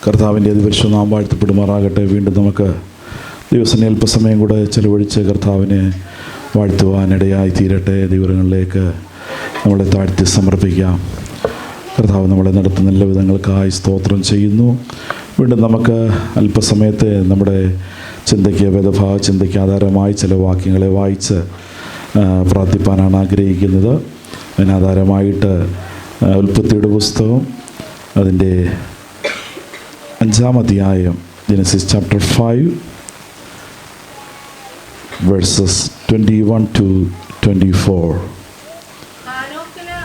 കർത്താവിൻ്റെ അതിപരിശുദ്ധ നാമം വാഴ്ത്തപ്പെടുമാറാകട്ടെ. വീണ്ടും നമുക്ക് ദിവസം അല്പസമയം കൂടെ ചെലവഴിച്ച് കർത്താവിനെ വാഴ്ത്തുവാനിടയായി തീരട്ടെ. ദൈവങ്ങളിലേക്ക് നമ്മളെ താഴ്ത്തി സമർപ്പിക്കാം. കർത്താവ് നമ്മളെ നടത്തുന്ന എല്ലാ വിധങ്ങൾക്കായി സ്തോത്രം ചെയ്യുന്നു. വീണ്ടും നമുക്ക് അല്പസമയത്തെ നമ്മുടെ ചിന്തയ്ക്ക് വേദഭാവ ചിന്തയ്ക്ക് ആധാരമായി ചില വാക്യങ്ങളെ വായിച്ച് പ്രാർത്ഥിപ്പാനാണ് ആഗ്രഹിക്കുന്നത്. അതിനാധാരമായിട്ട് ഉൽപ്പത്തിയുടെ പുസ്തകം അതിൻ്റെ 5-ാം അധ്യായം, ജെനസിസ് ചാപ്റ്റർ 5 വേഴ്സസ് 21 to 24. ഹാനോക്കിന്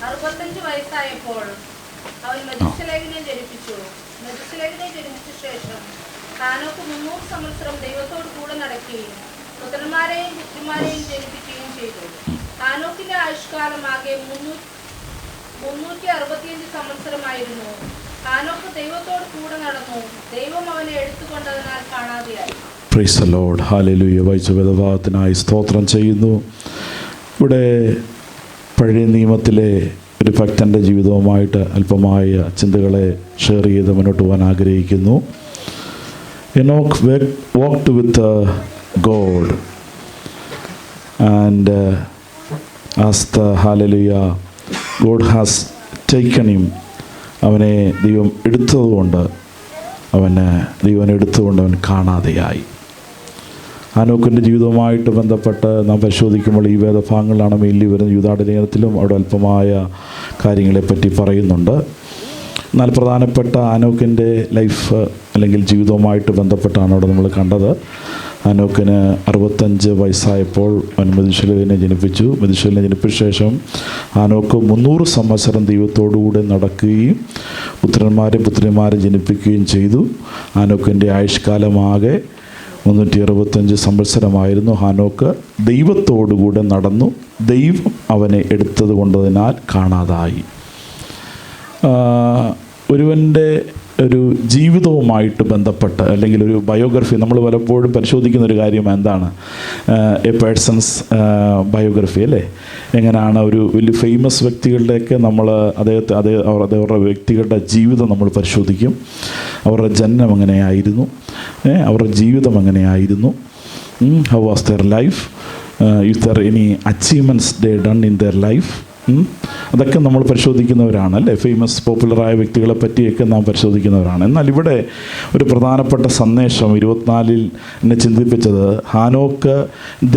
65 വയസ്സായപ്പോൾ അവൻ മെഥൂശലഹിനെ ജനിപ്പിച്ചു. മെഥൂശലഹിനെ ജനിപ്പിച്ച ശേഷം ഹാനോക്ക് 300 സംവത്സരം ദൈവത്തോട് കൂടെ നടക്കുകയും പുത്രന്മാരെയും പുത്രിമാരെയും ജനിപ്പിക്കുകയും ചെയ്തു. ഹാനോക്കിന്റെ ആയുഷ്കാലം ആകെ 365 സംവത്സരമായിരുന്നു. ഹാനോക്ക് ദൈവത്തോട് കൂടെ നടന്നു. ദൈവം അവനെ എടുത്തുകൊണ്ടതിനാൽ കാണാതെയായി. Praise the Lord. ഹല്ലേലൂയ. വായിച്ച വേദഭാഗത്തിനായി സ്തോത്രം ചെയ്യുന്നു. ഇവിടെ പഴയ നിയമത്തിലെ ഒരു ഭക്തൻ്റെ ജീവിതവുമായിട്ട് അല്പമായ ചിന്തകളെ ഷെയർ ചെയ്ത് മുന്നോട്ട് പോകാൻ ആഗ്രഹിക്കുന്നു. Enoch walked with God and as the hallelujah God has taken him, അവനെ ദൈവം എടുത്തതുകൊണ്ട് അവൻ കാണാതെയായി. ഹാനോക്കിൻ്റെ ജീവിതവുമായിട്ട് ബന്ധപ്പെട്ട് നാം പരിശോധിക്കുമ്പോൾ ഈ വേദഭാഗങ്ങളിലാണ് മെയിൻലി വരുന്ന. യൂദായുടെ ലേഖനത്തിലും അവിടെ അല്പമായ കാര്യങ്ങളെപ്പറ്റി പറയുന്നുണ്ട്. എന്നാൽ പ്രധാനപ്പെട്ട ഹാനോക്കിൻ്റെ ലൈഫ് അല്ലെങ്കിൽ ജീവിതവുമായിട്ട് ബന്ധപ്പെട്ടാണ് അവിടെ നമ്മൾ കണ്ടത്. ഹാനോക്കിന് 65 വയസ്സായപ്പോൾ അവൻ മെഥൂശലഹിനെ ജനിപ്പിച്ചു. മെഥൂശലഹിനെ ജനിപ്പിച്ച ശേഷം ഹാനോക്ക് 300 സംവത്സരം ദൈവത്തോടുകൂടെ നടക്കുകയും പുത്രന്മാരെയും പുത്രിമാരെ ജനിപ്പിക്കുകയും ചെയ്തു. ഹാനോക്കിൻ്റെ ആയുഷ്കാലമാകെ 365 സംവത്സരമായിരുന്നു. ഹാനോക്ക് ദൈവത്തോടുകൂടെ നടന്നു. ദൈവം അവനെ എടുത്തത് കൊണ്ടതിനാൽ കാണാതായി. ഒരുവൻ്റെ ഒരു ജീവിതവുമായിട്ട് ബന്ധപ്പെട്ട് അല്ലെങ്കിൽ ഒരു ബയോഗ്രഫി നമ്മൾ പലപ്പോഴും പരിശോധിക്കുന്ന ഒരു കാര്യം എന്താണ്? എ പേഴ്സൺസ് ബയോഗ്രഫി അല്ലേ? എങ്ങനെയാണ് ഒരു വലിയ ഫേമസ് വ്യക്തികളുടെയൊക്കെ നമ്മൾ അവരുടെ വ്യക്തികളുടെ ജീവിതം നമ്മൾ പരിശോധിക്കും. അവരുടെ ജനനം എങ്ങനെയായിരുന്നു, അവരുടെ ജീവിതം എങ്ങനെയായിരുന്നു, how was their life, if there any achievements they done in their life, അതൊക്കെ നമ്മൾ പരിശോധിക്കുന്നവരാണ് അല്ലേ? ഫേമസ് പോപ്പുലറായ വ്യക്തികളെ പറ്റിയൊക്കെ നാം പരിശോധിക്കുന്നവരാണ്. എന്നാൽ ഇവിടെ ഒരു പ്രധാനപ്പെട്ട സന്ദേശം 24 എന്നെ ചിന്തിപ്പിച്ചത്, ഹാനോക്ക്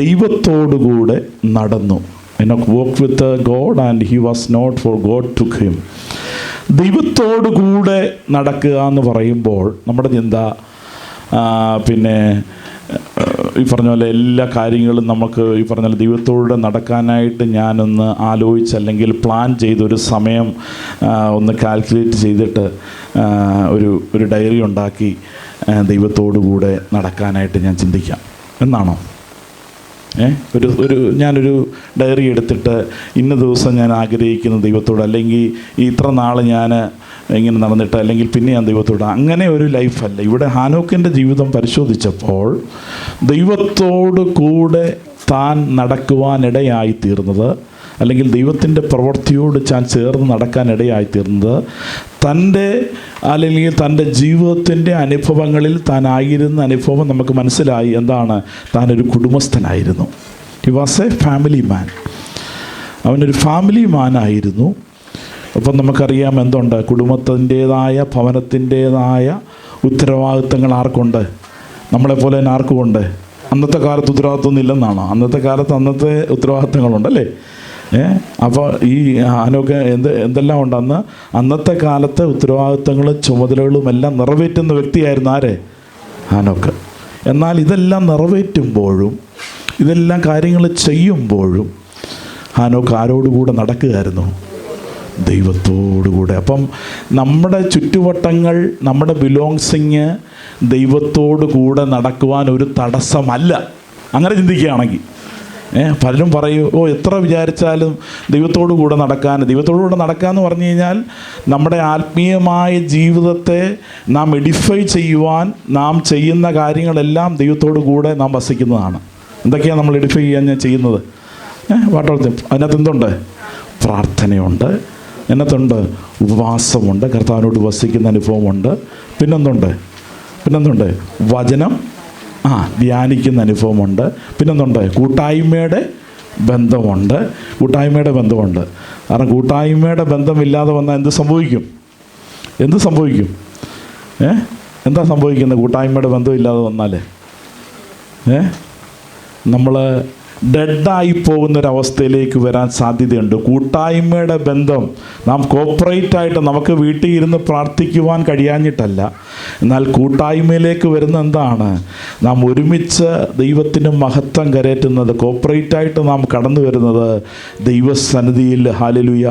ദൈവത്തോടുകൂടെ നടന്നു. Enoch walked with God and he was not, for God took him. ദൈവത്തോടുകൂടെ നടക്കുക എന്ന് പറയുമ്പോൾ നമ്മുടെ ചിന്ത പിന്നെ ഈ പറഞ്ഞ പോലെ എല്ലാ കാര്യങ്ങളും നമുക്ക് ഈ പറഞ്ഞ പോലെ ദൈവത്തോടെ നടക്കാനായിട്ട് ഞാനൊന്ന് ആലോചിച്ച് അല്ലെങ്കിൽ പ്ലാൻ ചെയ്തൊരു സമയം ഒന്ന് കാൽക്കുലേറ്റ് ചെയ്തിട്ട് ഒരു ഡയറി ഉണ്ടാക്കി ദൈവത്തോടുകൂടെ നടക്കാനായിട്ട് ഞാൻ ചിന്തിക്കാം എന്നാണോ? ഞാനൊരു ഡയറി എടുത്തിട്ട് ഇന്ന ദിവസം ഞാൻ ആഗ്രഹിക്കുന്ന ദൈവത്തോട്, അല്ലെങ്കിൽ ഇത്ര നാൾ ഞാൻ ഇങ്ങനെ നടന്നിട്ട്, അല്ലെങ്കിൽ പിന്നെ ഞാൻ ദൈവത്തോട്, അങ്ങനെ ഒരു ലൈഫല്ല. ഇവിടെ ഹാനോക്കിൻ്റെ ജീവിതം പരിശോധിച്ചപ്പോൾ ദൈവത്തോട് കൂടെ താൻ നടക്കുവാനിടയായി തീർന്നത്, അല്ലെങ്കിൽ ദൈവത്തിൻ്റെ പ്രവൃത്തിയോട് താൻ ചേർന്ന് നടക്കാനിടയായിത്തീർന്നത് അല്ലെങ്കിൽ തൻ്റെ ജീവിതത്തിൻ്റെ അനുഭവങ്ങളിൽ താനായിരുന്ന അനുഭവം നമുക്ക് മനസ്സിലായി. എന്താണ്? താനൊരു കുടുംബസ്ഥനായിരുന്നു. ഹി വാസ് എ ഫാമിലി മാൻ. അവനൊരു ഫാമിലി മാനായിരുന്നു. അപ്പം നമുക്കറിയാം എന്തുണ്ട്? കുടുംബത്തിൻ്റേതായ ഭവനത്തിൻ്റേതായ ഉത്തരവാദിത്തങ്ങൾ ആർക്കുണ്ട്? നമ്മളെപ്പോലെ തന്നെ ആർക്കുമുണ്ട്? അന്നത്തെ കാലത്ത് ഉത്തരവാദിത്വമൊന്നും ഇല്ലെന്നാണോ? അന്നത്തെ കാലത്ത് അന്നത്തെ ഉത്തരവാദിത്തങ്ങളുണ്ടല്ലേ? അപ്പോൾ ഈ ഹാനോക്ക് എന്തെല്ലാം ഉണ്ട്? അന്നത്തെ കാലത്തെ ഉത്തരവാദിത്തങ്ങളും ചുമതലകളും എല്ലാം നിറവേറ്റുന്ന വ്യക്തിയായിരുന്നു ആരെ? ഹാനോക്ക്. എന്നാൽ ഇതെല്ലാം നിറവേറ്റുമ്പോഴും ഇതെല്ലാം കാര്യങ്ങൾ ചെയ്യുമ്പോഴും ഹാനോക്ക് ആരോടുകൂടെ നടക്കുകയായിരുന്നു? ദൈവത്തോടുകൂടെ. അപ്പം നമ്മുടെ ചുറ്റുവട്ടങ്ങൾ, നമ്മുടെ ബിലോങ്സിങ് ദൈവത്തോടു കൂടെ നടക്കുവാൻ ഒരു തടസ്സമല്ല. അങ്ങനെ ചിന്തിക്കുകയാണെങ്കിൽ പലരും പറയും, എത്ര വിചാരിച്ചാലും ദൈവത്തോടു കൂടെ നടക്കാമെന്ന് പറഞ്ഞു കഴിഞ്ഞാൽ നമ്മുടെ ആത്മീയമായ ജീവിതത്തെ നാം എഡിഫൈ ചെയ്യുവാൻ നാം ചെയ്യുന്ന കാര്യങ്ങളെല്ലാം ദൈവത്തോടു കൂടെ നാം വസിക്കുന്നതാണ്. എന്തൊക്കെയാണ് നമ്മൾ എഡിഫൈ ചെയ്യാൻ ചെയ്യുന്നത്? അതിനകത്ത് എന്തുണ്ട്? പ്രാർത്ഥനയുണ്ട്, എന്നതുണ്ട്? ഉപവാസമുണ്ട്, കർത്താവിനോട് വസിക്കുന്ന അനുഭവമുണ്ട്. പിന്നെന്തുണ്ട്? വചനം ധ്യാനിക്കുന്ന അനുഭവമുണ്ട്. പിന്നെന്തുണ്ട്? കൂട്ടായ്മയുടെ ബന്ധമുണ്ട്. കാരണം കൂട്ടായ്മയുടെ ബന്ധമില്ലാതെ വന്നാൽ എന്ത് സംഭവിക്കും? എന്താ സംഭവിക്കുന്നത്? കൂട്ടായ്മയുടെ ബന്ധമില്ലാതെ വന്നാൽ നമ്മൾ ഡെഡായി പോകുന്നൊരവസ്ഥയിലേക്ക് വരാൻ സാധ്യതയുണ്ട്. കൂട്ടായ്മയുടെ ബന്ധം നാം കോപ്പറേറ്റായിട്ട് നമുക്ക് വീട്ടിൽ ഇരുന്ന് പ്രാർത്ഥിക്കുവാൻ കഴിയാഞ്ഞിട്ടല്ല, എന്നാൽ കൂട്ടായ്മയിലേക്ക് വരുന്ന എന്താണ്? നാം ഒരുമിച്ച് ദൈവത്തിന് മഹത്വം കരയറ്റുന്നത്, കോപ്പറേറ്റായിട്ട് നാം കടന്നു വരുന്നത് ദൈവസന്നിധിയിൽ ഹല്ലേലൂയ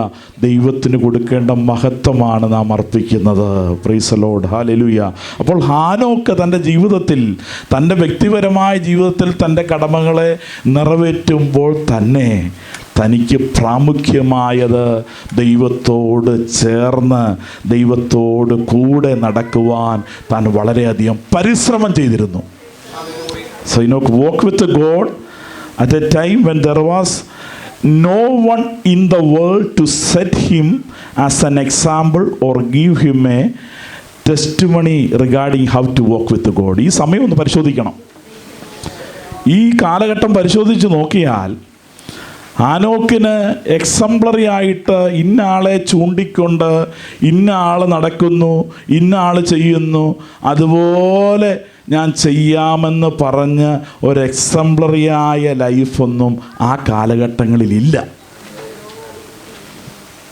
ദൈവത്തിന് കൊടുക്കേണ്ട മഹത്വമാണ് നാം അർപ്പിക്കുന്നത്. Praise the Lord, hallelujah. അപ്പോൾ ഹാനോക്ക് തൻ്റെ ജീവിതത്തിൽ, തൻ്റെ വ്യക്തിപരമായ ജീവിതത്തിൽ തൻ്റെ കടമകളെ നിറവേറ്റുമ്പോൾ തന്നെ തനിക്ക് പ്രാമുഖ്യമായത് ദൈവത്തോട് ചേർന്ന് ദൈവത്തോട് കൂടെ നടക്കുവാൻ താൻ വളരെയധികം പരിശ്രമം ചെയ്തിരുന്നു. So Enoch walked with God at a time when there was no one in the world to set him as an example or give him a testimony regarding how to walk with God. ഈ സമയം ഒന്ന് പരിശോധിക്കണം. ഈ കാലഘട്ടം പരിശോധിച്ച് നോക്കിയാൽ ഹാനോക്കിന് exemplary ആയിട്ട് ഇന്ന ആളെ ചൂണ്ടിക്കൊണ്ട് ഇന്ന ആൾ നടക്കുന്നു, ഇന്ന ആൾ ചെയ്യുന്നു, അതുപോലെ ഞാൻ ചെയ്യാമെന്ന് പറഞ്ഞ് ഒരു എക്സംപ്ലറിയായ ലൈഫൊന്നും ആ കാലഘട്ടങ്ങളിലില്ല.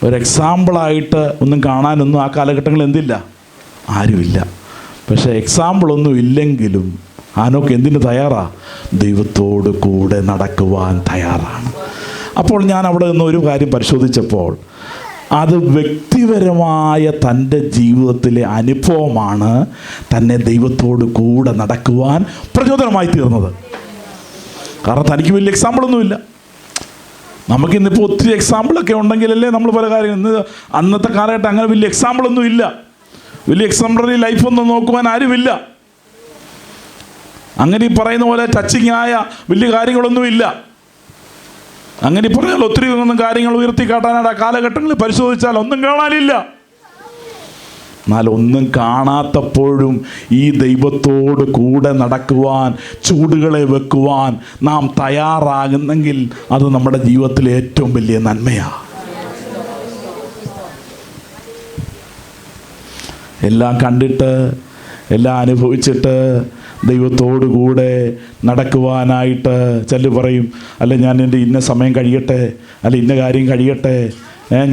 ഒരു എക്സാമ്പിളായിട്ട് ഒന്നും കാണാനൊന്നും ആ കാലഘട്ടങ്ങളിൽ എന്തില്ല? ആരുമില്ല. പക്ഷേ എക്സാമ്പിളൊന്നും ഇല്ലെങ്കിലും ഹാനോക്ക് എന്തിന് തയ്യാറാണ്? ദൈവത്തോട് കൂടെ നടക്കുവാൻ തയ്യാറാണ്. അപ്പോൾ ഞാൻ അവിടെ നിന്ന് ഒരു കാര്യം പരിശോധിച്ചപ്പോൾ അത് വ്യക്തിപരമായ തൻ്റെ ജീവിതത്തിലെ അനുഭവമാണ് തന്നെ ദൈവത്തോട് കൂടെ നടക്കുവാൻ പ്രചോദനമായി തീർന്നത്. കാരണം തനിക്ക് വലിയ എക്സാമ്പിളൊന്നുമില്ല. നമുക്കിന്നിപ്പോൾ ഒത്തിരി എക്സാമ്പിളൊക്കെ ഉണ്ടെങ്കിലല്ലേ നമ്മൾ പല കാര്യങ്ങൾ, അന്നത്തെ കാലഘട്ടം അങ്ങനെ വലിയ എക്സാമ്പിളൊന്നും ഇല്ല. വലിയ എക്സാമ്പിളറി ലൈഫൊന്നും നോക്കുവാൻ ആരുമില്ല. അങ്ങനെ ഈ പറയുന്ന പോലെ ടച്ചിങ് ആയ വലിയ കാര്യങ്ങളൊന്നുമില്ല. അങ്ങനെ പറഞ്ഞാൽ ഒത്തിരി ഒന്നും കാര്യങ്ങൾ ഉയർത്തി കാട്ടാനായിട്ട് ആ കാലഘട്ടങ്ങളിൽ പരിശോധിച്ചാൽ ഒന്നും കാണാനില്ല. എന്നാൽ ഒന്നും കാണാത്തപ്പോഴും ഈ ദൈവത്തോട് കൂടെ നടക്കുവാൻ, ചൂടുകളെ വെക്കുവാൻ നാം തയ്യാറാകുന്നെങ്കിൽ അത് നമ്മുടെ ജീവിതത്തിലെ ഏറ്റവും വലിയ നന്മയാണ്. എല്ലാം കണ്ടിട്ട് എല്ലാം അനുഭവിച്ചിട്ട് ദൈവത്തോടു കൂടെ നടക്കുവാനായിട്ട് ചിലർ പറയും, അല്ല ഞാൻ എൻ്റെ ഇന്ന സമയം കഴിയട്ടെ, അല്ല ഇന്ന കാര്യം കഴിയട്ടെ,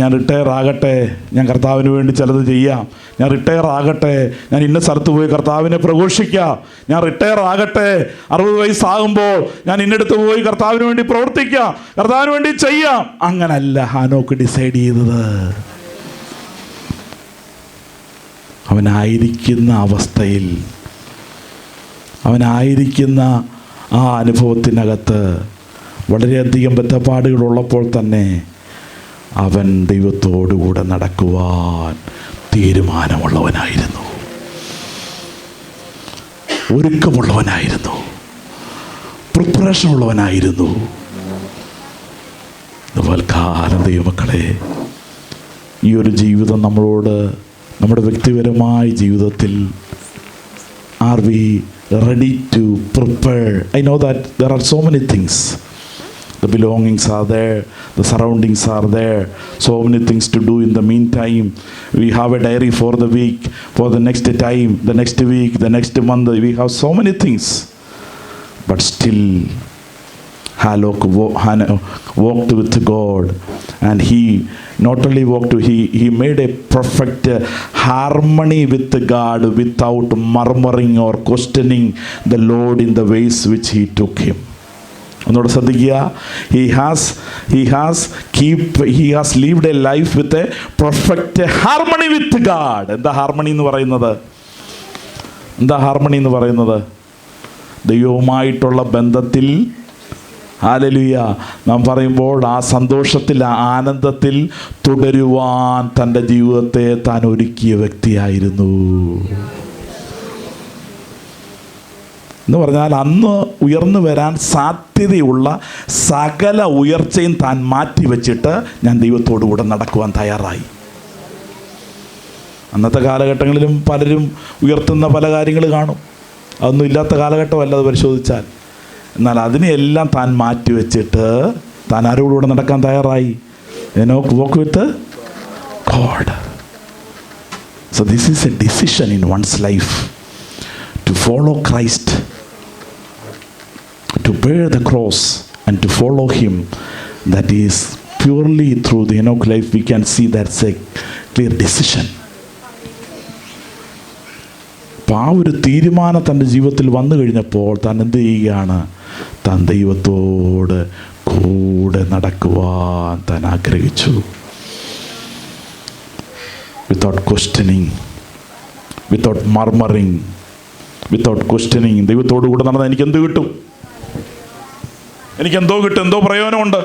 ഞാൻ റിട്ടയർ ആകട്ടെ, ഞാൻ കർത്താവിന് വേണ്ടി ചിലത് ചെയ്യാം, ഞാൻ റിട്ടയർ ആകട്ടെ, ഞാൻ ഇന്ന സ്ഥലത്ത് പോയി കർത്താവിനെ പ്രഘോഷിക്കാം, ഞാൻ റിട്ടയർ ആകട്ടെ, 60 വയസ്സാകുമ്പോൾ ഞാൻ ഇന്നടുത്ത് പോയി കർത്താവിന് വേണ്ടി പ്രവർത്തിക്കാം, കർത്താവിന് വേണ്ടി ചെയ്യാം. അങ്ങനല്ല ഹാനോക്ക് ഡിസൈഡ് ചെയ്തത്. അവനായിരിക്കുന്ന അവസ്ഥയിൽ, അവനായിരിക്കുന്ന ആ അനുഭവത്തിനകത്ത് വളരെയധികം ബന്ധപ്പാടുകളുള്ളപ്പോൾ തന്നെ അവൻ ദൈവത്തോടുകൂടെ നടക്കുവാൻ തീരുമാനമുള്ളവനായിരുന്നു, ഒരുക്കമുള്ളവനായിരുന്നു, പ്രിപ്പറേഷൻ ഉള്ളവനായിരുന്നു. കാലം ദൈവമക്കളെ, ഈ ഒരു ജീവിതം നമ്മളോട്, നമ്മുടെ വ്യക്തിപരമായ ജീവിതത്തിൽ are we ready to prepare? I know that there are so many things. The belongings are there, the surroundings are there, so many things to do in the meantime. We have a diary for the week, for the next time, the next week, the next month. We have so many things. But still, Hanok walked with God, and he not only walked, he made a perfect harmony with God without murmuring or questioning the Lord in the ways which he took him. ഒന്നുകൂടെ ശ്രദ്ധിക്കുക. He has lived a life with a perfect harmony with God. എന്താ harmony എന്ന് പറയുന്നത്? ദൈവവുമായിട്ടുള്ള ബന്ധത്തിൽ, hallelujah, നാം പറയുമ്പോൾ ആ സന്തോഷത്തിൽ, ആ ആനന്ദത്തിൽ തുടരുവാൻ തൻ്റെ ജീവിതത്തെ താൻ ഒരുക്കിയ വ്യക്തിയായിരുന്നു എന്ന് പറഞ്ഞാൽ, അന്ന് ഉയർന്നു വരാൻ സാധ്യതയുള്ള സകല ഉയർച്ചയും താൻ മാറ്റിവെച്ചിട്ട് ഞാൻ ദൈവത്തോടു കൂടെ നടക്കുവാൻ തയ്യാറായി. അന്നത്തെ കാലഘട്ടങ്ങളിലും പലരും ഉയർത്തുന്ന പല കാര്യങ്ങൾ കാണും. അതൊന്നും ഇല്ലാത്ത കാലഘട്ടമല്ല അത് പരിശോധിച്ചാൽ. എന്നാൽ അതിനെയെല്ലാം താൻ മാറ്റിവെച്ചിട്ട് താൻ ആരോടുകൂടെ നടക്കാൻ തയ്യാറായി? Enoch walk with God. So this is a decision in one's life to follow Christ, to bear the cross and to follow him. That is purely through the Enoch life we can see that's a clear decision. അപ്പോൾ ആ ഒരു തീരുമാനം തൻ്റെ ജീവിതത്തിൽ വന്നു കഴിഞ്ഞപ്പോൾ താൻ എന്ത് ചെയ്യുകയാണ്? താൻ ദൈവത്തോട് കൂടെ നടക്കുവാൻ താൻ ആഗ്രഹിച്ചു. Without questioning, without murmuring, without questioning. ദൈവത്തോട് കൂടെ നടന്നാൽ എനിക്കെന്ത് കിട്ടും? എനിക്കെന്തോ കിട്ടും? എന്തോ പ്രയോജനമുണ്ട്?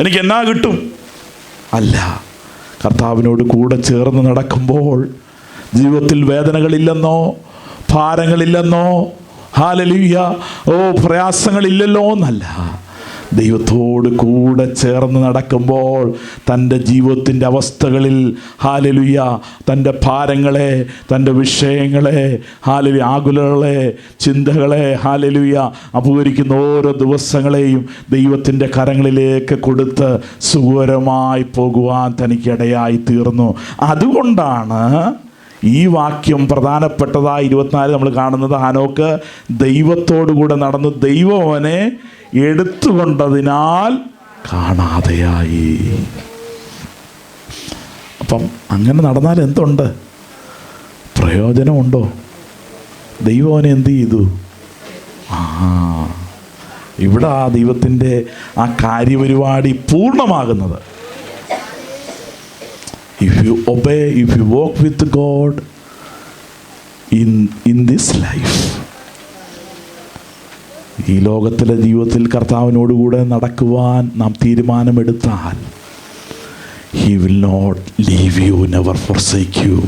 എനിക്ക് എന്നാ കിട്ടും? അല്ല, കർത്താവിനോട് കൂടെ ചേർന്ന് നടക്കുമ്പോൾ ജീവിതത്തിൽ വേദനകളില്ലെന്നോ ഭാരങ്ങളില്ലെന്നോ ഹല്ലേലൂയ പ്രയാസങ്ങളില്ലല്ലോ എന്നല്ല. ദൈവത്തോട് കൂടെ ചേർന്ന് നടക്കുമ്പോൾ തൻ്റെ ജീവിതത്തിൻ്റെ അവസ്ഥകളിൽ ഹല്ലേലൂയ തൻ്റെ ഭാരങ്ങളെ, തൻ്റെ വിഷയങ്ങളെ, ഹല്ലേലൂയ ആകുലകളെ, ചിന്തകളെ ഹല്ലേലൂയ അപകരിക്കുന്ന ഓരോ ദിവസങ്ങളെയും ദൈവത്തിൻ്റെ കരങ്ങളിലേക്ക് കൊടുത്ത് സുഖകരമായി പോകുവാൻ തനിക്കിടയായി തീർന്നു. അതുകൊണ്ടാണ് ഈ വാക്യം പ്രധാനപ്പെട്ടതായി 24 നമ്മൾ കാണുന്നത്. ഹനോക്ക് ദൈവത്തോടു കൂടെ നടന്നു, ദൈവം അവനെ എടുത്തുകൊണ്ടതിനാൽ കാണാതെയായി. അപ്പം അങ്ങനെ നടന്നാൽ എന്തുണ്ട്? പ്രയോജനമുണ്ടോ? ദൈവം അവനെ എന്ത് ചെയ്തു? ഇവിടെ ആ ദൈവത്തിൻ്റെ ആ കാര്യപരിപാടി പൂർണ്ണമാകുന്നത്. If you obey, if you walk with God in this life, ഈ ലോകത്തിലെ ജീവിതത്തിൽ കർത്താവിനോടുകൂടെ നടക്കുവാൻ നാം തീരുമാനമെടുത്താൽ, He will not leave you, never forsake you.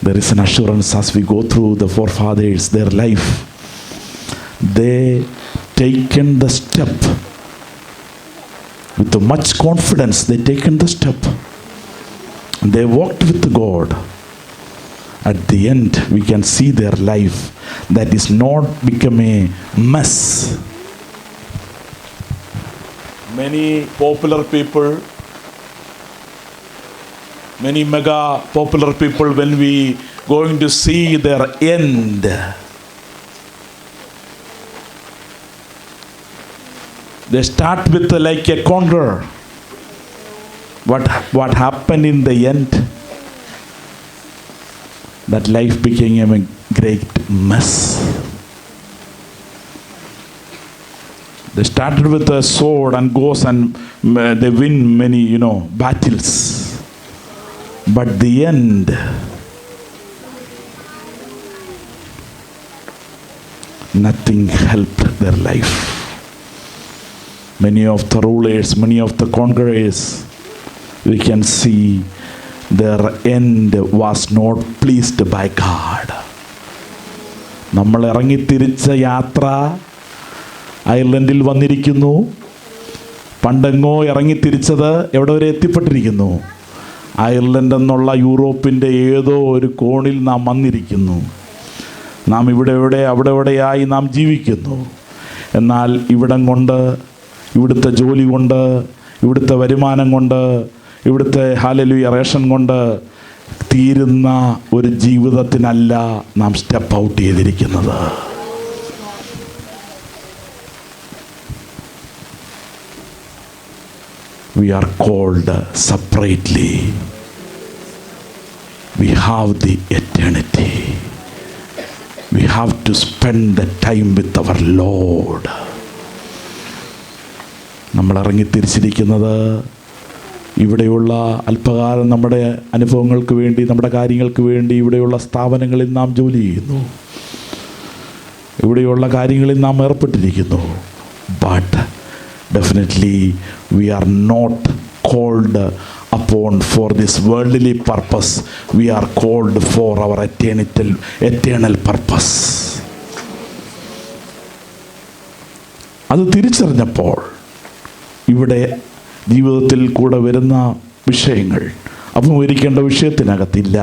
There is an assurance as we go through the forefathers, their life. They taken the step with much confidence. They taken the step. They walked with God. At the end, we can see their life that is not become a mess. Many popular people, many mega popular people, when we going to see their end, they start with like a conqueror. What happened in the end? That life became a great mess. They started with a sword and goes and they win many, battles. But the end, nothing helped their life. Many of the rulers, many of the conquerors, we can see their end was not pleased by God. നമ്മൾ ഇറങ്ങിത്തിരിച്ച യാത്ര അയർലൻഡിൽ വന്നിരിക്കുന്നു. പണ്ടെങ്ങോ ഇറങ്ങിത്തിരിച്ചത് എവിടെ വരെ എത്തിപ്പെട്ടിരിക്കുന്നു? Ireland എന്നുള്ള യൂറോപ്പിൻ്റെ ഏതോ ഒരു കോണിൽ നാം വന്നിരിക്കുന്നു. നാം ഇവിടെ എവിടെയായി നാം ജീവിക്കുന്നു. എന്നാൽ ഇവിടം കൊണ്ട്, ഇവിടുത്തെ ജോലി കൊണ്ട്, ഇവിടുത്തെ വരുമാനം കൊണ്ട്, ഇവിടുത്തെ ഹല്ലേലൂയ റേഷൻ കൊണ്ട് തീരുന്ന ഒരു ജീവിതത്തിനല്ല നാം സ്റ്റെപ്പ് ഔട്ട് ചെയ്തിരിക്കുന്നത്. We are called separately. We have the eternity. We have to spend the time with our Lord. നമ്മൾ ഇറങ്ങിത്തിരിച്ചിരിക്കുന്നത് ഇവിടെയുള്ള അല്പകാലം നമ്മുടെ അനുഭവങ്ങൾക്ക് വേണ്ടി, നമ്മുടെ കാര്യങ്ങൾക്ക് വേണ്ടി ഇവിടെയുള്ള സ്ഥാപനങ്ങളിൽ നാം ജോലി ചെയ്യുന്നു, ഇവിടെയുള്ള കാര്യങ്ങളിൽ നാം ഏർപ്പെട്ടിരിക്കുന്നു. But definitely we are not called upon for this worldly purpose. We are called for our eternal purpose. അത് തിരിച്ചറിഞ്ഞപ്പോൾ ഇവിടെ ജീവിതത്തിൽ കൂടെ വരുന്ന വിഷയങ്ങൾ അഭിമുഖീകരിക്കേണ്ട വിഷയത്തിനകത്തില്ല.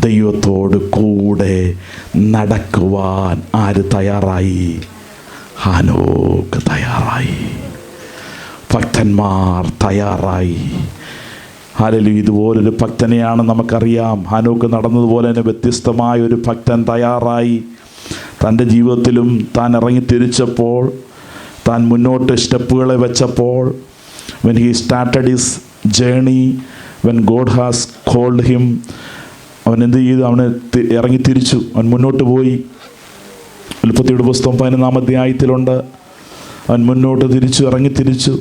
ദൈവത്തോട് കൂടെ നടക്കുവാൻ ആര് തയ്യാറായി? ഹാനോക്ക് തയ്യാറായി, ഭക്തന്മാർ തയ്യാറായി. ഹല്ലേലൂയ. ഇതുപോലൊരു ഭക്തനെയാണ് നമുക്കറിയാം. ഹാനോക്ക് നടന്നതുപോലെ തന്നെ വ്യത്യസ്തമായ ഒരു ഭക്തൻ തയ്യാറായി. തൻ്റെ ജീവിതത്തിലും താൻ ഇറങ്ങി തിരിച്ചപ്പോൾ, താൻ മുന്നോട്ട് സ്റ്റെപ്പുകളെ വെച്ചപ്പോൾ, when he started his journey, when God has called him, അവൻ എന്ത് ചെയ്തു? അവന് ഇറങ്ങി തിരിച്ചു, അവൻ മുന്നോട്ട് പോയി. ഉൽപ്പത്തിയുടെ പുസ്തകം 11-ാം അധ്യായത്തിലുണ്ട്. അവൻ മുന്നോട്ട് തിരിച്ചു, ഇറങ്ങിത്തിരിച്ചു.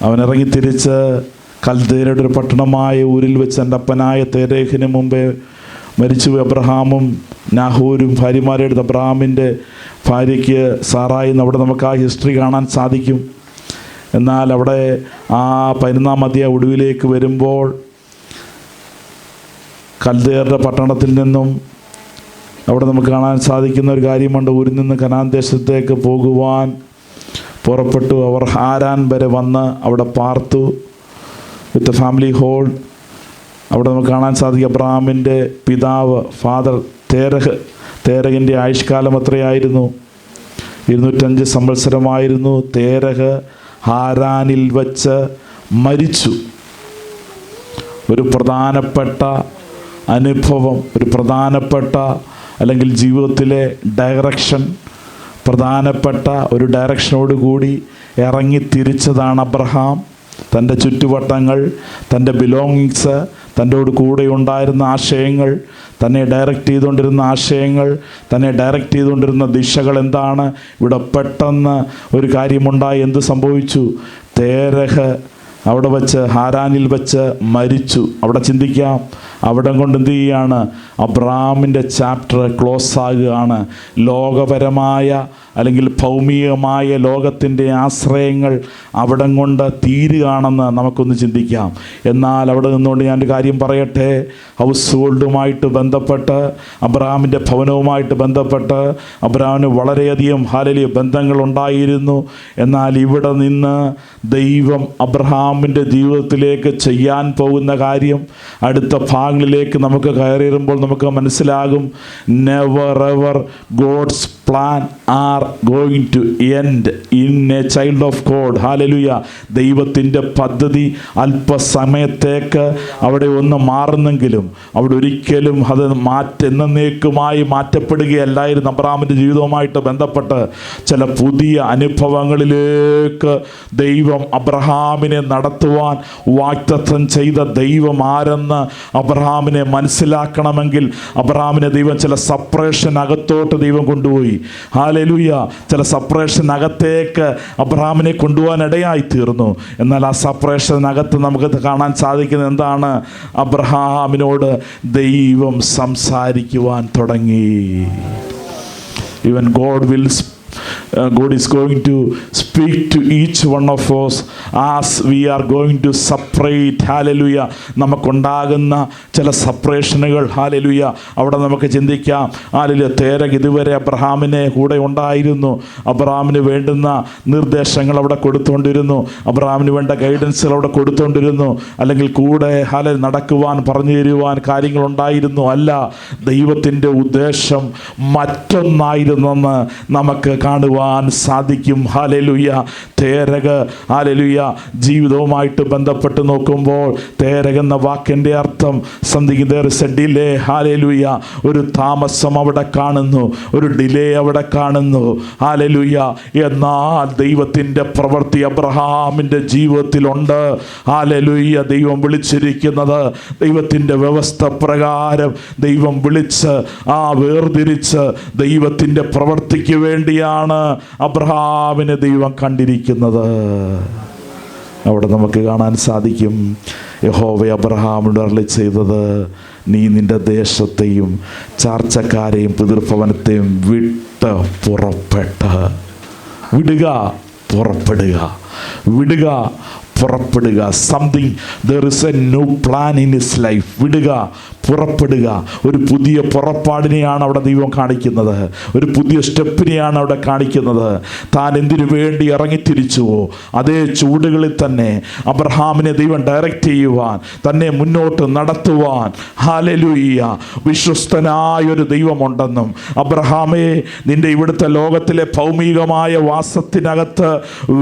അവൻ ഇറങ്ങിത്തിരിച്ച് കൽദേരുടെ ഒരു പട്ടണമായ ഊരിൽ വെച്ച് എൻ്റെ അപ്പനായ തേരേഹിന് മുമ്പേ മരിച്ചു. അബ്രഹാമും നാഹോരും ഭാര്യമാരെ എടുത്ത് അബ്രഹാമിൻ്റെ ഭാര്യയ്ക്ക് സാറായി അവിടെ നമുക്ക് ആ ഹിസ്റ്ററി കാണാൻ സാധിക്കും. എന്നാൽ അവിടെ ആ 11-ാം അധ്യായ ഒടുവിലേക്ക് വരുമ്പോൾ കൽദേരുടെ പട്ടണത്തിൽ നിന്നും അവിടെ നമുക്ക് കാണാൻ സാധിക്കുന്ന ഒരു കാര്യമുണ്ട്. ഊരിൽ നിന്ന് കനാൻ ദേശത്തേക്ക് പോകുവാൻ പുറപ്പെട്ടു. അവർ ഹാരാൻ വരെ വന്ന് അവിടെ പാർത്തു വിത്ത് ഫാമിലി ഹോൾ. അവിടെ നമുക്ക് കാണാൻ സാധിക്കും അബ്രഹാമിൻ്റെ പിതാവ് ഫാദർ തേരഹിൻ്റെ ആയുഷ്കാലം എത്രയായിരുന്നു? 205 സംവത്സരമായിരുന്നു. തേരഹ് ഹാരാനിൽ വച്ച് മരിച്ചു. ഒരു പ്രധാനപ്പെട്ട അനുഭവം, ഒരു പ്രധാനപ്പെട്ട അല്ലെങ്കിൽ ജീവിതത്തിലെ ഡയറക്ഷൻ, പ്രധാനപ്പെട്ട ഒരു ഡയറക്ഷനോടുകൂടി ഇറങ്ങി തിരിച്ചതാണ് അബ്രഹാം. തൻ്റെ ചുറ്റുവട്ടങ്ങൾ, തൻ്റെ ബിലോങ്ങിങ്സ്, തൻ്റെ കൂടെ ഉണ്ടായിരുന്ന ആശയങ്ങൾ, തന്നെ ഡയറക്റ്റ് ചെയ്തുകൊണ്ടിരുന്ന ആശയങ്ങൾ, തന്നെ ഡയറക്റ്റ് ചെയ്തുകൊണ്ടിരുന്ന ദിശകൾ എന്താണ്? ഇവിടെ പെട്ടെന്ന് ഒരു കാര്യമുണ്ടായി. എന്ത് സംഭവിച്ചു? തേരഹ് അവിടെ വച്ച് ഹാരാനിൽ വച്ച് മരിച്ചു. അവിടെ ചിന്തിക്കാം, അവിടെ കൊണ്ട് എന്ത് ചെയ്യുകയാണ്? അബ്രഹാമിൻ്റെ ചാപ്റ്റർ ക്ലോസ് ആകുകയാണ്. ലോകപരമായ അല്ലെങ്കിൽ ഭൗമികമായ ലോകത്തിൻ്റെ ആശ്രയങ്ങൾ അവിടം കൊണ്ട് തീരുകയാണെന്ന് നമുക്കൊന്ന് ചിന്തിക്കാം. എന്നാൽ അവിടെ നിന്നുകൊണ്ട് ഞാനൊരു കാര്യം പറയട്ടെ. ഹൗസ് ഹോൾഡുമായിട്ട് ബന്ധപ്പെട്ട്, അബ്രഹാമിൻ്റെ ഭവനവുമായിട്ട് ബന്ധപ്പെട്ട് അബ്രഹാമിന് വളരെയധികം ഹാലലിയ ബന്ധങ്ങളുണ്ടായിരുന്നു. എന്നാൽ ഇവിടെ നിന്ന് ദൈവം അബ്രഹാമിൻ്റെ ജീവിതത്തിലേക്ക് ചെയ്യാൻ പോകുന്ന കാര്യം അടുത്ത ഭാഗങ്ങളിലേക്ക് നമുക്ക് കയറിയിരുമ്പോൾ നമുക്ക് മനസ്സിലാകും. Never ever God's plan are going to end in a child of God. Hallelujah. ദൈവത്തിൻ്റെ പദ്ധതി അല്പസമയത്തേക്ക് അവിടെ ഒന്ന് മാറുന്നെങ്കിലും അവിടെ ഒരിക്കലും അത് എന്നേക്കുമായി മാറ്റപ്പെടുകയല്ലായിരുന്നു. അബ്രഹാമിൻ്റെ ജീവിതവുമായിട്ട് ബന്ധപ്പെട്ട് ചില പുതിയ അനുഭവങ്ങളിലേക്ക് ദൈവം അബ്രഹാമിനെ നടത്തുവാൻ വാഗ്ദത്തം ചെയ്ത ദൈവം ആരെന്ന് അബ്രഹാമിനെ മനസ്സിലാക്കണമെങ്കിൽ അബ്രഹാമിനെ ദൈവം ചില സപ്പറേഷൻ അകത്തോട്ട് ദൈവം കൊണ്ടുപോയി. ഹല്ലേലൂയ. ചില സപ്പറേഷനകത്തേക്ക് അബ്രഹാമിനെ കൊണ്ടുപോകാൻ ഇടയായി തീർന്നു. എന്നാൽ ആ സപ്പറേഷനകത്ത് നമുക്ക് കാണാൻ സാധിക്കുന്നത് എന്താണ്? അബ്രഹാമിനോട് ദൈവം സംസാരിക്കുവാൻ തുടങ്ങി. Even God is going to speak to each one of us as we are going to separate. Hallelujah. നമുക്കുണ്ടാകുന്ന ചില സപ്പറേഷനുകൾ, ഹാലലുയ, അവിടെ നമുക്ക് ചിന്തിക്കാം. ഹാലലുയ. തേരഹ് ഇതുവരെ അബ്രഹാമിനെ കൂടെ ഉണ്ടായിരുന്നു. അബ്രഹാമിന് വേണ്ടുന്ന നിർദ്ദേശങ്ങൾ അവിടെ കൊടുത്തുകൊണ്ടിരുന്നു. അബ്രഹാമിന് വേണ്ട ഗൈഡൻസുകൾ അവിടെ കൊടുത്തുകൊണ്ടിരുന്നു. അല്ലെങ്കിൽ കൂടെ നടക്കുവാൻ പറഞ്ഞു തരുവാൻ കാര്യങ്ങളുണ്ടായിരുന്നു. അല്ല, ദൈവത്തിൻ്റെ ഉദ്ദേശം മറ്റൊന്നായിരുന്നെന്ന് നമുക്ക് കാണുവാൻ സാധിക്കും. ഹല്ലേലൂയ. തേരഹ് ഹല്ലേലൂയ ജീവിതവുമായിട്ട് ബന്ധപ്പെട്ട് നോക്കുമ്പോൾ തേരഹ് എന്ന വാക്കിൻ്റെ അർത്ഥം something there is a delay. Hallelujah. ഒരു താമസം അവിടെ കാണുന്നു, ഒരു ഡിലേ അവിടെ കാണുന്നു. ഹല്ലേലൂയ. എന്നാൽ ദൈവത്തിൻ്റെ പ്രവൃത്തി അബ്രഹാമിൻ്റെ ജീവിതത്തിലുണ്ട്. ഹല്ലേലൂയ. ദൈവം വിളിച്ചിരിക്കുന്നത്, ദൈവത്തിൻ്റെ വ്യവസ്ഥ പ്രകാരം ദൈവം വിളിച്ച് വേർതിരിച്ച് ദൈവത്തിൻ്റെ പ്രവൃത്തിക്ക് വേണ്ടിയാണ് അബ്രഹാമിനെ ദൈവം കണ്ടിരിക്കുന്നത്. അവിടെ നമുക്ക് കാണാൻ സാധിക്കും, യഹോവ അബ്രഹാമിനോട് അരുളി ചെയ്തത്, നീ നിന്റെ ദേശത്തെയും ചാർച്ചക്കാരെയും പിതൃഭവനത്തെയും വിട്ട് പുറപ്പെട്ട് വിടുക, പുറപ്പെടുക, വിടുക, പുറപ്പെടുക. Something there is a new plan in his life. വിടുക, പുറപ്പെടുക. ഒരു പുതിയ പുറപ്പാടിനെയാണ് അവിടെ ദൈവം കാണിക്കുന്നത്. ഒരു പുതിയ സ്റ്റെപ്പിനെയാണ് അവിടെ കാണിക്കുന്നത്. താൻ എന്തിനു വേണ്ടി ഇറങ്ങിത്തിരിച്ചുവോ അതേ ചൂടുകളിൽ തന്നെ അബ്രഹാമിനെ ദൈവം ഡയറക്റ്റ് ചെയ്യുവാൻ, തന്നെ മുന്നോട്ട് നടത്തുവാൻ, ഹല്ലേലൂയ, വിശ്വസ്തനായൊരു ദൈവമുണ്ടെന്നും അബ്രഹാമേ, നിന്റെ ഇവിടുത്തെ ലോകത്തിലെ ഭൗമികമായ വാസത്തിനകത്ത്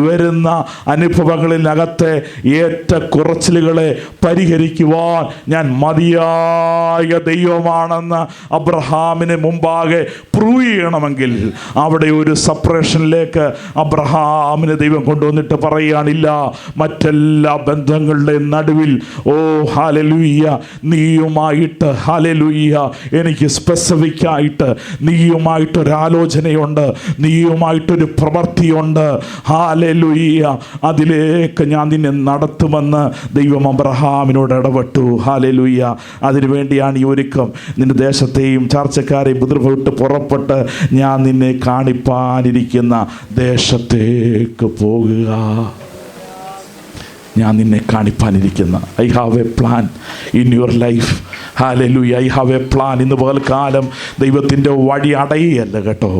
വരുന്ന അനുഭവങ്ങളിനകത്തെ ഏറ്റക്കുറച്ചിലുകളെ പരിഹരിക്കുവാൻ ഞാൻ മതിയായ ദൈവമാണെന്ന് അബ്രഹാമിന് മുമ്പാകെ പ്രൂവ് ചെയ്യണമെങ്കിൽ അവിടെ ഒരു സെപ്പറേഷനിലേക്ക് അബ്രഹാമിനെ ദൈവം കൊണ്ടുവന്നിട്ട് പറയുകയാണില്ല, മറ്റെല്ലാ ബന്ധങ്ങളുടെ നടുവിൽ ഓ ഹല്ലേലൂയ നീയുമായിട്ട്, ഹല്ലേലൂയ എനിക്ക് സ്പെസിഫിക് ആയിട്ട് നീയുമായിട്ടൊരാലോചനയുണ്ട്, നീയുമായിട്ടൊരു പ്രവൃത്തിയുണ്ട്, ഹല്ലേലൂയ അതിലേക്ക് ഞാൻ നിന്നെ നടത്തുമെന്ന് ദൈവം അബ്രഹാമിനോട് ഇടപെട്ടു. ഹല്ലേലൂയ അതിനുവേണ്ടിയാണ് ഈ ഒരുക്കം. നിന്റെ ദേശത്തെയും ചാർച്ചക്കാരെയും വിട്ട് പുറപ്പെട്ട് ഞാൻ നിന്നെ കാണിപ്പാനിരിക്കുന്ന ദേശത്തേക്ക് പോകുക. ഞാൻ നിന്നെ കാണിപ്പാനിരിക്കുന്ന I have a plan in your life. Hallelujah, I have a plan. ഇന്ന് പകൽക്കാലം ദൈവത്തിൻ്റെ വഴി അടയുകയല്ല കേട്ടോ.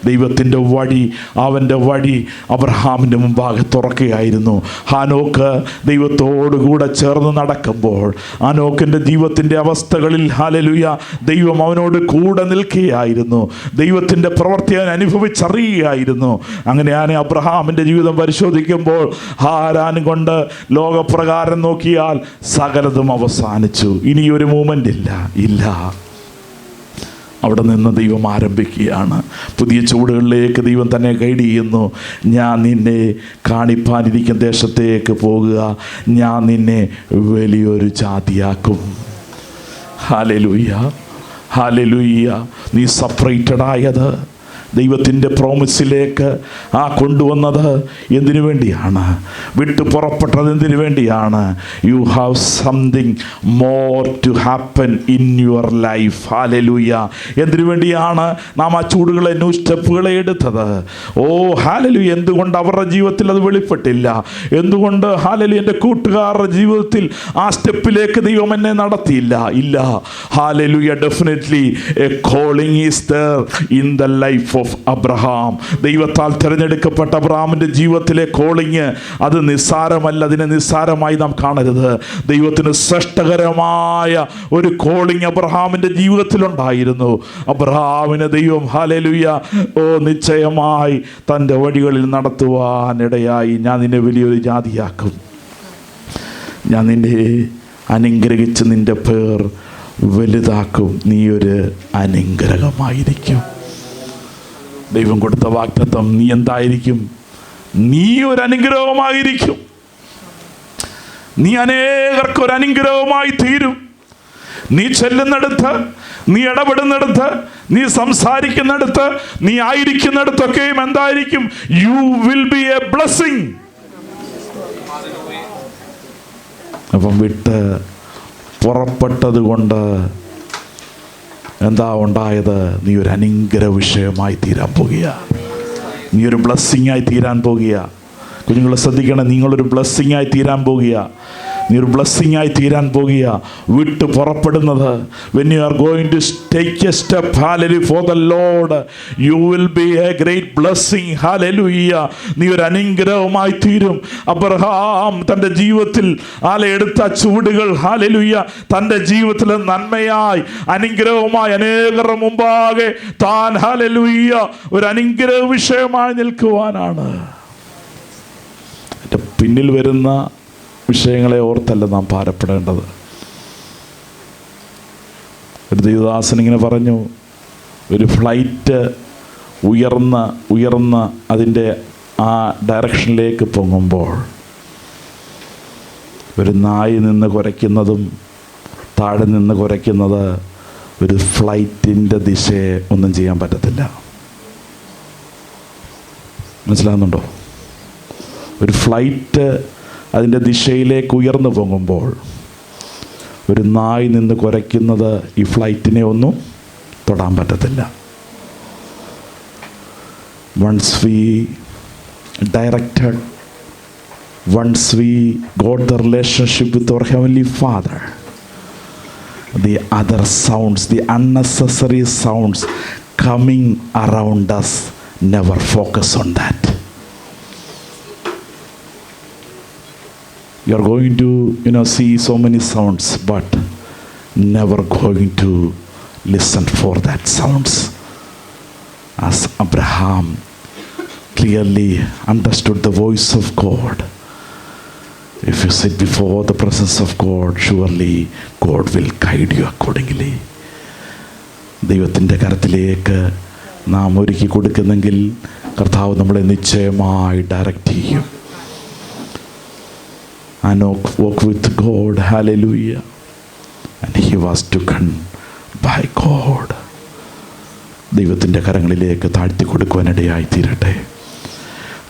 ദൈവത്തിൻ്റെ വഴി, അവൻ്റെ വഴി അബ്രഹാമിൻ്റെ മുമ്പാകെ തുറക്കുകയായിരുന്നു. ഹാനോക്ക് ദൈവത്തോടുകൂടെ ചേർന്ന് നടക്കുമ്പോൾ ഹാനോക്കിൻ്റെ ജീവിതത്തിൻ്റെ അവസ്ഥകളിൽ ഹല്ലേലൂയ ദൈവം അവനോട് കൂടെ നിൽക്കുകയായിരുന്നു. ദൈവത്തിൻ്റെ പ്രവൃത്തി അവൻ അനുഭവിച്ചറിയുകയായിരുന്നു. അങ്ങനെയാണ് അബ്രഹാമിൻ്റെ ജീവിതം പരിശോധിക്കുമ്പോൾ ഹാരാൻ കൊണ്ട് ലോകപ്രകാരം നോക്കിയാൽ സകലതും അവസാനിച്ചു. ഇനിയൊരു മൂമെൻ്റ് ഇല്ല. അവിടെ നിന്ന് ദൈവം ആരംഭിക്കുകയാണ്. പുതിയ ചൂടുകളിലേക്ക് ദൈവം തന്നെ ഗൈഡ് ചെയ്യുന്നു. ഞാൻ നിന്നെ കാണിപ്പാനിരിക്കുന്ന ദേശത്തേക്ക് പോകുക, ഞാൻ നിന്നെ വലിയൊരു ജാതിയാക്കും. Hallelujah, hallelujah. നീ സെപ്പറേറ്റഡ് ആയത് ദൈവത്തിൻ്റെ പ്രോമിസിലേക്ക് കൊണ്ടുവന്നത് എന്തിനു വേണ്ടിയാണ്? വിട്ടു പുറപ്പെട്ടത് എന്തിനു വേണ്ടിയാണ്? You have something more to happen in your life. Hallelujah. എന്തിനു വേണ്ടിയാണ് നാം ആ ചൂടുകളെ, ന്യൂ സ്റ്റെപ്പുകളെ എടുത്തത്? Oh hallelujah. എന്തുകൊണ്ട് അവരുടെ ജീവിതത്തിൽ അത് വെളിപ്പെട്ടില്ല? എന്തുകൊണ്ട് ഹല്ലേലൂയ എൻ്റെ കൂട്ടുകാരുടെ ജീവിതത്തിൽ ആ സ്റ്റെപ്പിലേക്ക് ദൈവം എന്നെ നടത്തിയില്ല? ഇല്ല. Hallelujah. Definitely a calling is there in the life of Abraham. ദൈവത്താൽ തിരഞ്ഞെടുക്കപ്പെട്ട അബ്രഹാമിൻ്റെ ജീവിതത്തിലെ കോളിങ് അത് നിസ്സാരമല്ല. അതിനെ നിസ്സാരമായി നാം കാണരുത്. ദൈവത്തിന് ശ്രേഷ്ഠകരമായ ഒരു കോളിങ് അബ്രഹാമിൻ്റെ ജീവിതത്തിലുണ്ടായിരുന്നു. അബ്രഹാമിനെ ദൈവം ഹല്ലേലൂയ നിശ്ചയമായി തൻ്റെ വഴികളിൽ നടത്തുവാനിടയായി. ഞാൻ നിന്നെ വലിയൊരു ജാതിയാക്കും, ഞാൻ നിന്നെ അനുഗ്രഹിച്ച് നിൻ്റെ പേർ വലുതാക്കും, നീ ഒരു അനുഗ്രഹമായിരിക്കും. ദൈവം കൊടുത്ത വാഗ്ദത്തം നീ എന്തായിരിക്കും? നീ ഒരു അനുഗ്രഹമായിരിക്കും. നീ അനേകർക്കൊരു അനുഗ്രഹമായി തീരും. നീ ചെല്ലുന്നിടത്ത്, നീ ഇടപെടുന്നിടത്ത്, നീ സംസാരിക്കുന്നിടത്ത്, നീ ആയിരിക്കുന്നിടത്തൊക്കെയും എന്തായിരിക്കും? You will be A blessing. അപ്പം വിട്ട് പുറപ്പെട്ടത് കൊണ്ട് എന്താ ഉണ്ടായത്? നീ ഒരു അനുഗ്രഹ വിഷയമായി തീരാൻ പോകുക. നീ ഒരു ബ്ലെസ്സിങ് ആയി തീരാൻ പോകുക. കുഞ്ഞുങ്ങളെ ശ്രദ്ധിക്കണം, നിങ്ങളൊരു ബ്ലെസ്സിങ് ആയി തീരാൻ പോകുക. നീ ഒരു ബ്ലെസ്സിങ് ആയി തീരാൻ പോകുക. വിട്ട് പുറപ്പെടുന്നത്, when you are going to take a step, hallelujah, for the Lord, you will be a great blessing. hallelujah. നീ ഒരു അനുഗ്രഹമായി തീരും. അബ്രഹാം തൻ്റെ ജീവിതത്തിൽ എടുത്ത ചുവടുകൾ hallelujah തൻ്റെ ജീവിതത്തിലെ നന്മയായി, അനുഗ്രഹമായി അനേകരുടെ മുമ്പാകെ താൻ hallelujah ഒരു അനുഗ്രഹ വിഷയമായി നിൽക്കുവാനാണ്. എൻ്റെ പിന്നിൽ വരുന്ന വിഷയങ്ങളെ ഓർത്തല്ല നാം ഭാരപ്പെടേണ്ടത്. ഒരു ദൈവദാസൻ ഇങ്ങനെ പറഞ്ഞു, ഒരു ഫ്ലൈറ്റ് ഉയർന്ന് അതിൻ്റെ ആ ഡയറക്ഷനിലേക്ക് പൊങ്ങുമ്പോൾ ഒരു നായി നിന്ന് കുരയ്ക്കുന്നതും താഴെ നിന്ന് കുരയ്ക്കുന്നത് ഒരു ഫ്ലൈറ്റിൻ്റെ ദിശയെ ഒന്നും ചെയ്യാൻ പറ്റത്തില്ല. മനസ്സിലാകുന്നുണ്ടോ? ഒരു ഫ്ലൈറ്റ് അതിൻ്റെ ദിശയിലേക്ക് ഉയർന്നു പോകുമ്പോൾ ഒരു നായി നിന്ന് കുരയ്ക്കുന്നത് ഈ ഫ്ലൈറ്റിനെ ഒന്നും തൊടാൻ പറ്റത്തില്ല. Once we directed, once we got the relationship with our heavenly father, the other sounds, the unnecessary sounds coming around us. Never focus on that. You are going to, see so many sounds, but never going to listen for that sounds. As Abraham clearly understood the voice of God, if you sit before the presence of God, surely God will guide you accordingly. ദൈവത്തിൻ്റെ കരത്തിലേക്ക് നാം ഒരുക്കി കൊടുക്കുന്നെങ്കിൽ കർത്താവ് നമ്മളെ നിശ്ചയമായി direct ചെയ്യും. Enoch walked with God, hallelujah, and he was taken by God. ദൈവത്തിൻ്റെ കരങ്ങളിലേക്ക് താഴ്ത്തി കൊടുക്കുവാനിടയായി തീരട്ടെ.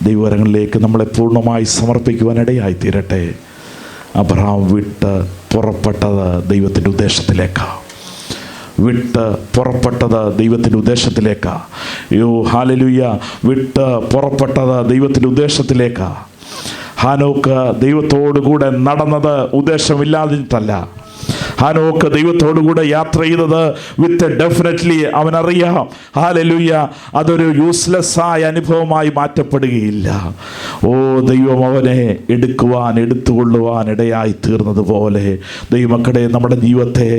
ദൈവകരങ്ങളിലേക്ക് നമ്മളെ പൂർണ്ണമായി സമർപ്പിക്കുവാനിടയായി തീരട്ടെ. അബ്രഹാം വിട്ട് പുറപ്പെട്ടത് ദൈവത്തിൻ്റെ ഉദ്ദേശത്തിലേക്കാണ്. ദൈവത്തിൻ്റെ ഉദ്ദേശത്തിലേക്കാണ്. ഹല്ലേലൂയ. പുറപ്പെട്ടത് ദൈവത്തിൻ്റെ ഉദ്ദേശത്തിലേക്കാണ്. ഹാനോക്ക് ദൈവത്തോടു കൂടെ നടന്നത് ഉദ്ദേശമില്ലാതിട്ടല്ല. ഹാനോക്ക് ദൈവത്തോടു കൂടെ യാത്ര ചെയ്തത് വിത്ത് ഡെഫിനറ്റ്ലി അവനറിയാം, ഹല്ലേലൂയ, അതൊരു യൂസ്ലെസ് ആയ അനുഭവമായി മാറ്റപ്പെടുകയില്ല. ദൈവം അവനെ എടുത്തുകൊള്ളുവാൻ ഇടയായി തീർന്നതുപോലെ ദൈവമക്കളെ, നമ്മുടെ ജീവിതത്തെ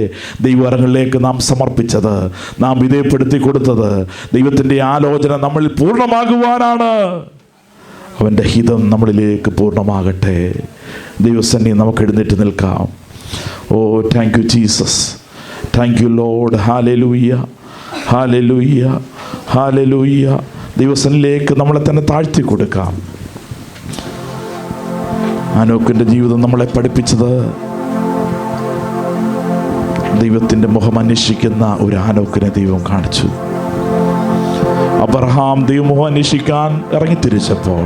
ദൈവകരങ്ങളിലേക്ക് നാം സമർപ്പിച്ചത്, നാം വിധേയപ്പെടുത്തി കൊടുത്തത് ദൈവത്തിൻ്റെ ആലോചന നമ്മളിൽ പൂർണ്ണമാകുവാനാണ്. അവൻ്റെ ഹിതം നമ്മളിലേക്ക് പൂർണ്ണമാകട്ടെ. ദൈവസന്നിധി നമുക്ക് എഴുന്നേറ്റ് നിൽക്കാം. Thank you Jesus, thank you Lord, hallelujah, hallelujah, hallelujah. ദൈവസന്നിധിയിലേക്ക് നമ്മളെ തന്നെ താഴ്ത്തി കൊടുക്കാം. ഹാനോക്കിൻ്റെ ജീവിതം നമ്മളെ പഠിപ്പിച്ചത് ദൈവത്തിൻ്റെ മുഖം അന്വേഷിക്കുന്ന ഒരു ഹാനോക്കിനെ ദൈവം കാണിച്ചു. അബ്രഹാം ദൈവമുഖം അന്വേഷിക്കാൻ ഇറങ്ങിത്തിരിച്ചപ്പോൾ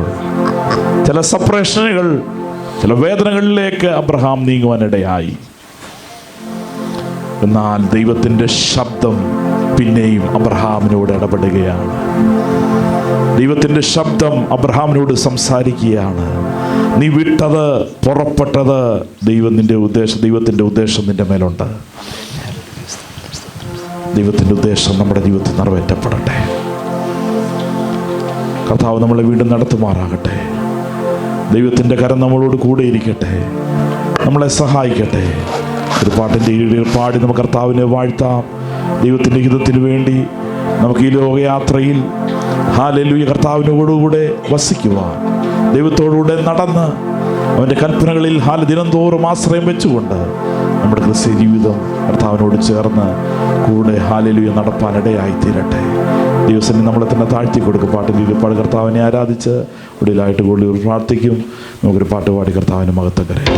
ചില സെപ്പറേഷനുകൾ, ചില വേദനകളിലേക്ക് അബ്രഹാം നീങ്ങുവാനിടയായി. എന്നാൽ ദൈവത്തിൻ്റെ ശബ്ദം പിന്നെയും അബ്രഹാമിനോട് ഇടപെടുകയാണ്. ദൈവത്തിൻ്റെ ശബ്ദം അബ്രഹാമിനോട് സംസാരിക്കുകയാണ്. നീ വിട്ടത്, പുറപ്പെട്ടത് ദൈവത്തിൻ്റെ ഉദ്ദേശം നിന്റെ മേലുണ്ട്. ദൈവത്തിൻ്റെ ഉദ്ദേശം നമ്മുടെ ജീവിതത്തിൽ നിറവേറ്റപ്പെടട്ടെ. കർത്താവ് നമ്മളെ വീണ്ടും നടത്തുമാറാകട്ടെ. ദൈവത്തിൻ്റെ കരം നമ്മളോട് കൂടെ ഇരിക്കട്ടെ, നമ്മളെ സഹായിക്കട്ടെ. ഒരു പാട്ടിൻ്റെ കീഴിൽ പാടി നമുക്ക് കർത്താവിനെ വാഴ്ത്താം. ദൈവത്തിൻ്റെ ഹിതത്തിന് വേണ്ടി നമുക്ക് ഈ ലോകയാത്രയിൽ ഹല്ലേലൂയ കർത്താവിനോടുകൂടെ വസിക്കുവാൻ, ദൈവത്തോടുകൂടെ നടന്ന് അവൻ്റെ കൽപ്പനകളിൽ ദിനംതോറും ആശ്രയം വെച്ചുകൊണ്ട് നമ്മുടെ ക്രിസ്തീയ ജീവിതം കർത്താവിനോട് ചേർന്ന് കൂടെ ഹല്ലേലൂയ നടപ്പാനിടയായി തീരട്ടെ. ദിവസം നമ്മളെ തന്നെ താഴ്ത്തി കൊടുക്കും. പാട്ടിൻ്റെ ഒരുപാട് കർത്താവിനെ ആരാധിച്ച് ഒടുവിലായിട്ട് കൂടുതൽ പ്രാർത്ഥിക്കും. നമുക്കൊരു പാട്ട് പാടി കർത്താവിന് മഹത്വം കരയട്ടെ.